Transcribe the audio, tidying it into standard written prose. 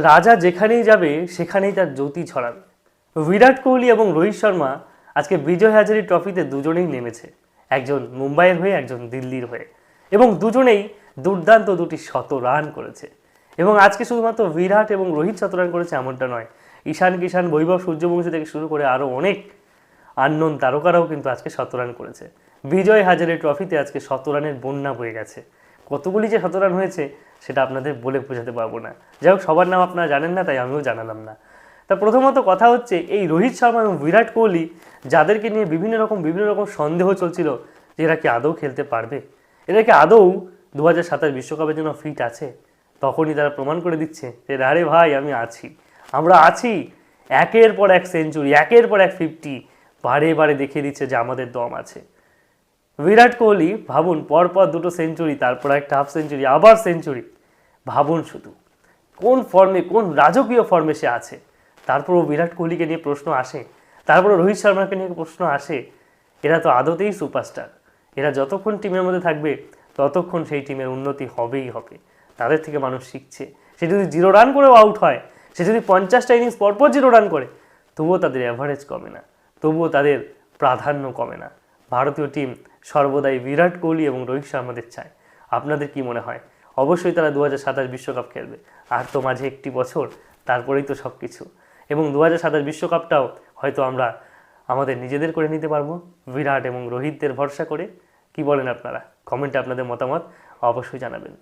রাজা যেখানেই যাবে সেখানেই তার জ্যোতি ছড়াবে। বিরাট কোহলি এবং রোহিত শর্মা আজকে বিজয় হাজারি ট্রফিতে দুজনেই নেমেছে, একজন মুম্বাইয়ের হয়ে একজন দিল্লির হয়ে, এবং দুজনেই দুর্দান্ত দুটি শতরান করেছে। এবং আজকে শুধুমাত্র বিরাট এবং রোহিত শতরান করেছে এমনটা নয়, ঈশান কিষান, বৈভব সূর্যবংশী থেকে শুরু করে আরও অনেক আননোন তারকারাও কিন্তু আজকে শতরান করেছে। বিজয় হাজারে ট্রফিতে আজকে শতরানের বন্যা বয়ে গেছে। কতগুলি যে শতরান হয়েছে সেটা আপনাদের বলে বোঝাতে পারবো না। যাই হোক, সবার নাম আপনারা জানেন না, তাই আমিও জানালাম না। তা প্রথমত কথা হচ্ছে, এই রোহিত শর্মা এবং বিরাট কোহলি যাদেরকে নিয়ে বিভিন্ন রকম সন্দেহ চলছিল যে এরা কি আদৌ খেলতে পারবে, এরা কি আদৌ 2027 বিশ্বকাপের জন্য ফিট আছে, তখনই তারা প্রমাণ করে দিচ্ছে যে আরে ভাই আমি আছি, আমরা আছি। একের পর এক সেঞ্চুরি, একের পর এক 50, বারে বারে দেখিয়ে দিচ্ছে যে আমাদের দম আছে। বিরাট কোহলি ভাবুন, পরপর দুটো সেঞ্চুরি, তারপর একটা হাফ সেঞ্চুরি, আবার সেঞ্চুরি। ভাবুন শুধু কোন ফর্মে, কোন রাজকীয় ফর্মে সে আছে। তারপরও বিরাট কোহলিকে নিয়ে প্রশ্ন আসে, তারপরও রোহিত শর্মাকে নিয়ে প্রশ্ন আসে। এরা তো আদতেই সুপারস্টার, এরা যতক্ষণ টিমের মধ্যে থাকবে ততক্ষণ সেই টিমের উন্নতি হবেই হবে। তাদের থেকে মানুষ শিখছে। সে যদি 0 রান করেও আউট হয়, সে যদি 50টা ইনিংস পরপর 0 রান করে, তবুও তাদের অ্যাভারেজ কমে না, তবুও তাদের প্রাধান্য কমে না। ভারতীয় টিম সর্বদাই বিরাট কোহলি এবং রোহিত শর্মাদের চায়। আপনাদের কি মনে হয়? অবশ্যই তারা 2027 বিশ্বকাপ খেলবে। আর তো মাঝে একটি বছর, তারপরেই তো সব কিছু। এবং 2027 বিশ্বকাপটাও হয়তো আমরা আমাদের নিজেদের করে নিতে পারবো, বিরাট এবং রোহিতদের ভরসা করে। কি বলেন আপনারা? কমেন্টে আপনাদের মতামত অবশ্যই জানাবেন।